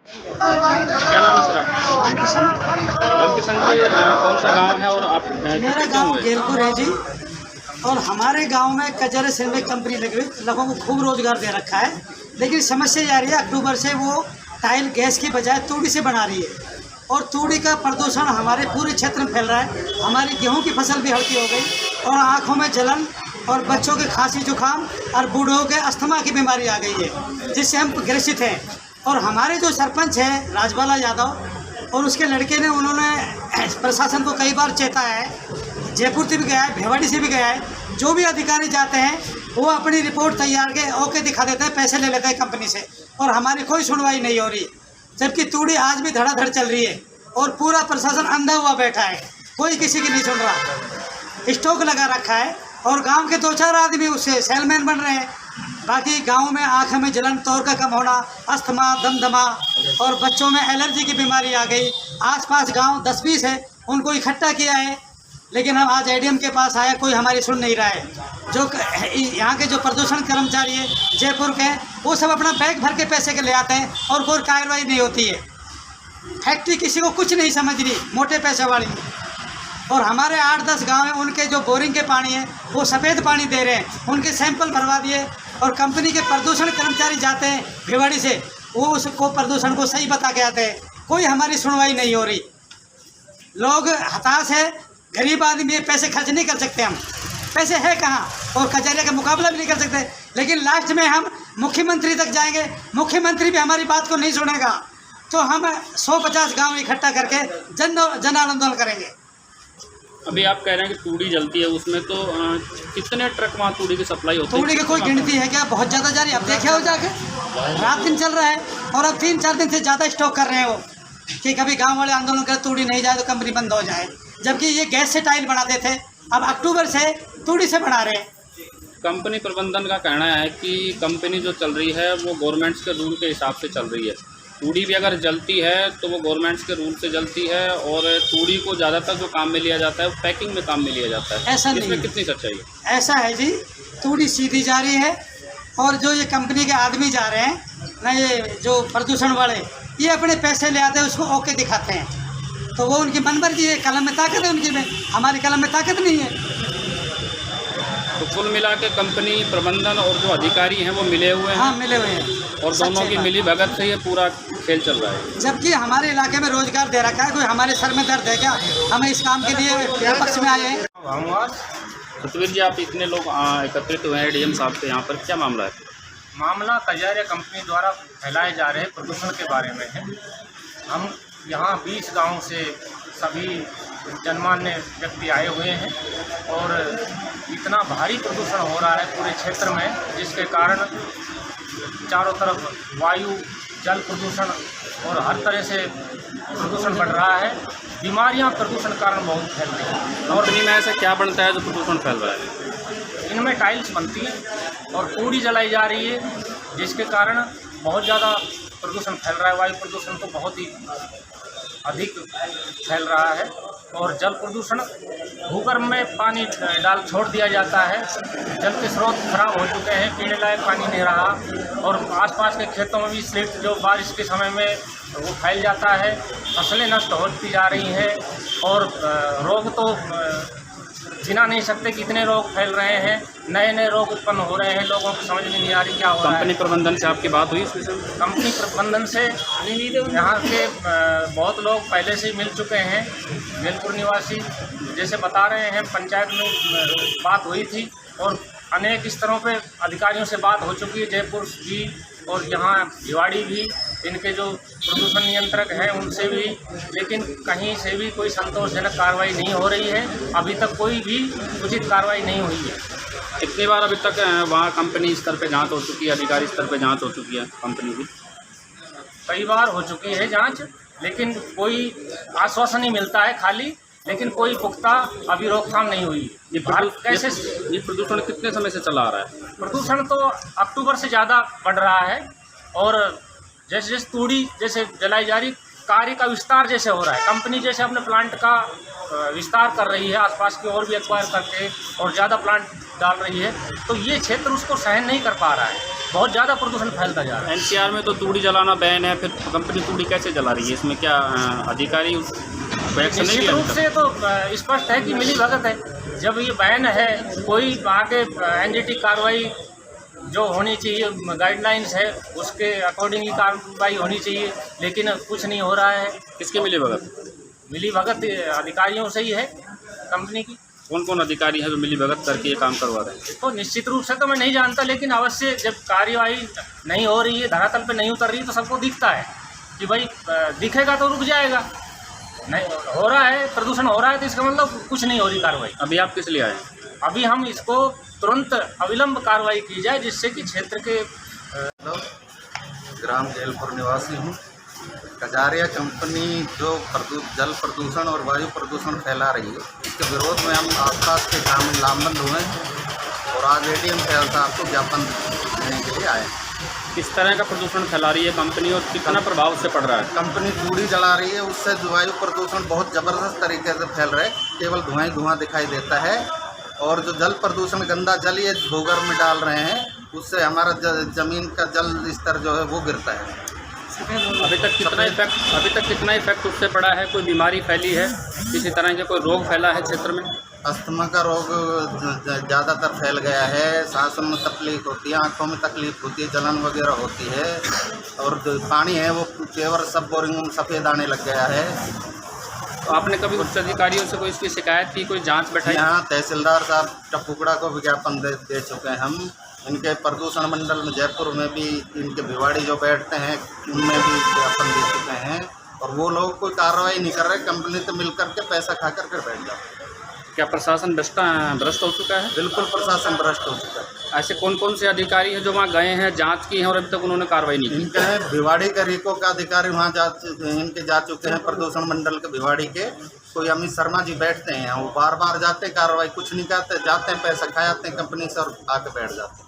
क्या नाम है सर आपका? रामकिशन जी, कौन सा गांव है और आप मेरा गांव गेलपुर है जी। और हमारे गांव में कचरे सिरमिक कंपनी लगी हुई, लोगों को खूब रोजगार दे रखा है। लेकिन समस्या ये आ रही है, अक्टूबर से वो टाइल गैस की बजाय तूड़ी से बना रही है और तूड़ी का प्रदूषण हमारे पूरे क्षेत्र में फैल रहा है। हमारी गेहूं की फसल भी हल्की हो गई और आँखों में जलन और बच्चों के खांसी जुकाम और बूढ़ों के अस्थमा की बीमारी आ गई है, जिससे हम ग्रसित हैं। और हमारे जो सरपंच हैं राजबाला यादव और उसके लड़के ने, उन्होंने प्रशासन को कई बार चेताया है, जयपुर से भी गया है, भिवाड़ी से भी गया है। जो भी अधिकारी जाते हैं वो अपनी रिपोर्ट तैयार के ओके दिखा देते हैं, पैसे ले लेते हैं कंपनी से, और हमारी कोई सुनवाई नहीं हो रही। जबकि तूड़ी आज भी धड़ाधड़ चल रही है और पूरा प्रशासन अंधा हुआ बैठा है, कोई किसी की नहीं सुन रहा। स्टॉक लगा रखा है और गांव के 2-4 आदमी उससे सेलमैन बन रहे हैं। बाकी गांव में आँख में जलन, तौर का कम होना, अस्थमा, दमदमा और बच्चों में एलर्जी की बीमारी आ गई। आसपास गांव 10-20 है, उनको इकट्ठा किया है, लेकिन हम आज एडीएम के पास आए, कोई हमारी सुन नहीं रहा है। जो यहाँ के जो प्रदूषण कर्मचारी है जयपुर के, वो सब अपना बैग भर के पैसे के ले आते हैं और कोई कार्रवाई नहीं होती है। फैक्ट्री किसी को कुछ नहीं समझ रही, मोटे पैसे वाली। और हमारे 8-10 गांव हैं, उनके जो बोरिंग के पानी है वो सफ़ेद पानी दे रहे हैं, उनके सैंपल भरवा दिए। और कंपनी के प्रदूषण कर्मचारी जाते हैं भिवाड़ी से, वो उसको प्रदूषण को सही बता के आते हैं। कोई हमारी सुनवाई नहीं हो रही। लोग हताश है, गरीब आदमी है, पैसे खर्च नहीं कर सकते, हम पैसे है कहाँ, और कचहरी का मुकाबला भी नहीं कर सकते। लेकिन लास्ट में हम मुख्यमंत्री तक जाएंगे, मुख्यमंत्री भी हमारी बात को नहीं सुनेगा, तो हम 150 गांव इकट्ठा करके जन आंदोलन करेंगे। अभी आप कह रहे हैं कि तूड़ी जलती है, उसमें तो कितने ट्रक वहाँ तूड़ी की सप्लाई होती है? तूड़ी की कोई गिनती है क्या? बहुत ज़्यादा जा रही है। अब देखे हो जाके, रात दिन चल रहा है और अब 3-4 दिन से ज़्यादा स्टॉक कर रहे हैं वो, कि कभी गांव वाले आंदोलन करें, तूड़ी नहीं जाए तो कंपनी बंद हो जाए। जबकि ये गैस से टाइल बनाते थे, अब अक्टूबर से तूड़ी से बना रहे हैं। कंपनी प्रबंधन का कहना है कि कंपनी जो चल रही है वो गवर्नमेंट्स के रूल के हिसाब से चल रही है। तूड़ी भी अगर जलती है तो वो गवर्नमेंट्स के रूल से जलती है, और तूड़ी को ज़्यादातर जो काम में लिया जाता है वो पैकिंग में काम में लिया जाता है। ऐसा नहीं, इसमें कितनी सच्चाई है? ऐसा है जी, तूड़ी सीधी जा रही है और जो ये कंपनी के आदमी जा रहे हैं ना, ये जो प्रदूषण वाले, ये अपने पैसे ले आते हैं, उसको ओके दिखाते हैं, तो वो उनकी मनमर्जी है। कलम में ताकत है उनकी, में हमारी कलम में ताकत नहीं है। तो कुल मिला के कंपनी प्रबंधन और जो अधिकारी हैं वो मिले हुए हैं। हाँ, मिले हुए हैं, और दोनों की मिली भगत से ये पूरा खेल चल रहा है। जबकि हमारे इलाके में रोजगार दे रखा है, कोई हमारे सर में दर्द है क्या? हम इस काम के लिए विपक्ष में आए हैं। सतवीर जी, आप इतने लोग एकत्रित हुए हैं डीएम साहब के यहाँ पर, क्या मामला है? मामला कजारिया कंपनी द्वारा फैलाए जा रहे प्रदूषण के बारे में है। हम यहाँ 20 गाँव से सभी जनमान्य व्यक्ति आए हुए हैं और इतना भारी प्रदूषण हो रहा है पूरे क्षेत्र में, जिसके कारण चारों तरफ वायु, जल प्रदूषण और हर तरह से प्रदूषण बढ़ रहा है। बीमारियाँ प्रदूषण के कारण बहुत फैल रही हैं। कंपनी में ऐसा क्या बनता है जो प्रदूषण फैल रहा है? इनमें टाइल्स बनती है और तूड़ी जलाई जा रही है, जिसके कारण बहुत ज़्यादा प्रदूषण फैल रहा है। वायु प्रदूषण तो बहुत ही अधिक फैल रहा है और जल प्रदूषण, भूगर्भ में पानी डाल छोड़ दिया जाता है, जल के स्रोत खराब हो चुके हैं, पीने लायक पानी नहीं रहा। और आसपास के खेतों में भी स्लिट जो बारिश के समय में वो फैल जाता है, फसलें नष्ट होती जा रही हैं और रोग तो गिना नहीं सकते कितने रोग फैल रहे हैं, नए नए रोग उत्पन्न हो रहे हैं, लोगों को समझ में नहीं आ रही क्या हो रहा है। कंपनी प्रबंधन से आपकी बात हुई इस विषय में? कंपनी प्रबंधन से यहाँ के बहुत लोग पहले से ही मिल चुके हैं, गेलपुर निवासी, जैसे बता रहे हैं, पंचायत में बात हुई थी और अनेक स्तरों पे अधिकारियों से बात हो चुकी है, जयपुर भी और यहाँ भिवाड़ी भी, इनके जो प्रदूषण नियंत्रक हैं उनसे भी, लेकिन कहीं से भी कोई संतोषजनक कार्रवाई नहीं हो रही है। अभी तक कोई भी उचित कार्रवाई नहीं हुई है। कितनी बार अभी तक वहाँ कंपनी स्तर पे जांच हो चुकी है, अधिकारी स्तर पे जांच हो चुकी है कंपनी की? कई बार हो चुकी है जांच, लेकिन कोई आश्वासन नहीं मिलता है खाली, लेकिन कोई पुख्ता अभी रोकथाम नहीं हुई। ये प्रदूषण कितने समय से चला आ रहा है? प्रदूषण तो अक्टूबर से ज़्यादा बढ़ रहा है और जैसे जैसे तूड़ी जैसे जलाई जा रही, कार्य का विस्तार जैसे हो रहा है, कंपनी जैसे अपने प्लांट का विस्तार कर रही है, आसपास की और भी एक्वायर करके और ज़्यादा प्लांट डाल रही है, तो ये क्षेत्र उसको सहन नहीं कर पा रहा है, बहुत ज़्यादा प्रदूषण फैलता जा रहा है। एनसीआर में तो तूड़ी जलाना बैन है, फिर कंपनी तूड़ी कैसे जला रही है? इसमें क्या अधिकारी एक्शन नहीं निश्चित ले रूप रहे? से तो स्पष्ट है कि मिली भगत है। जब ये बैन है, कोई आगे एनजीटी कार्रवाई जो होनी चाहिए, गाइडलाइंस है, उसके अकॉर्डिंगली कार्रवाई होनी चाहिए, लेकिन कुछ नहीं हो रहा है। किसकी मिली भगत? मिली भगत अधिकारियों से ही है कंपनी की। कौन कौन अधिकारी हैं जो मिली भगत करके ये काम करवा रहे हैं? तो निश्चित रूप से तो मैं नहीं जानता, लेकिन अवश्य जब कार्यवाही नहीं हो रही है, धरातल पे नहीं उतर रही, तो सबको दिखता है कि भाई दिखेगा तो रुक जाएगा। नहीं हो रहा है, प्रदूषण हो रहा है, तो इसका मतलब कुछ नहीं हो रही कार्रवाई। अभी आप किस लिए आए हैं? अभी हम इसको तुरंत अविलंब कार्रवाई की जाए, जिससे कि क्षेत्र के ग्राम जैलपुर निवासी हूँ। कजारिया कंपनी जो जल प्रदूषण और वायु प्रदूषण फैला रही है, इसके विरोध में हम आसपास के ग्राम लामबंद हुए और आज एडीएम साहब को ज्ञापन देने के लिए आए। किस तरह का प्रदूषण फैला रही है कंपनी और कितना प्रभाव उससे पड़ रहा है? कंपनी तूड़ी जला रही है, उससे वायु प्रदूषण बहुत ज़बरदस्त तरीके से फैल रहा है। केवल धुआं ही धुआं दिखाई देता है। और जो जल प्रदूषण, गंदा जल ये भूगर्भ में डाल रहे हैं, उससे हमारा ज़मीन का जल स्तर जो है वो गिरता है। अभी तक कितना इफेक्ट उससे पड़ा है? कोई बीमारी फैली है, किसी तरह के कोई रोग फैला है क्षेत्र में? अस्थमा का रोग ज़्यादातर फैल गया है, सांसों में तकलीफ होती है, आँखों में तकलीफ होती है, जलन वगैरह होती है। और जो पानी है वो केवल सब बोरिंग में सफ़ेद आने लग गया है। तो आपने कभी उच्च अधिकारियों से कोई इसकी शिकायत की, कोई जांच बैठाई? यहाँ तहसीलदार साहब टपुकड़ा को विज्ञापन दे चुके हैं हम। इनके प्रदूषण मंडल में जयपुर में भी इनके भिवाड़ी जो बैठते हैं, उनमें भी विज्ञापन दे चुके हैं, और वो लोग कोई कार्रवाई नहीं कर रहे। कंपनी तो मिल करके पैसा खा करके बैठ जाते हैं। क्या प्रशासन भ्रष्ट हो चुका है? बिल्कुल प्रशासन भ्रष्ट हो चुका है। ऐसे कौन कौन से अधिकारी हैं जो वहाँ गए हैं, जांच की है और अभी तक उन्होंने कार्रवाई नहीं की? इनके भिवाड़ी के रीको का अधिकारी वहाँ जा चुके हैं, प्रदूषण मंडल के भिवाड़ी के। कोई अमित शर्मा जी बैठते हैं, वो बार बार जाते हैं, कार्रवाई कुछ नहीं करते, जाते हैं, पैसा खा जाते हैं कंपनी से और आके बैठ जाते हैं।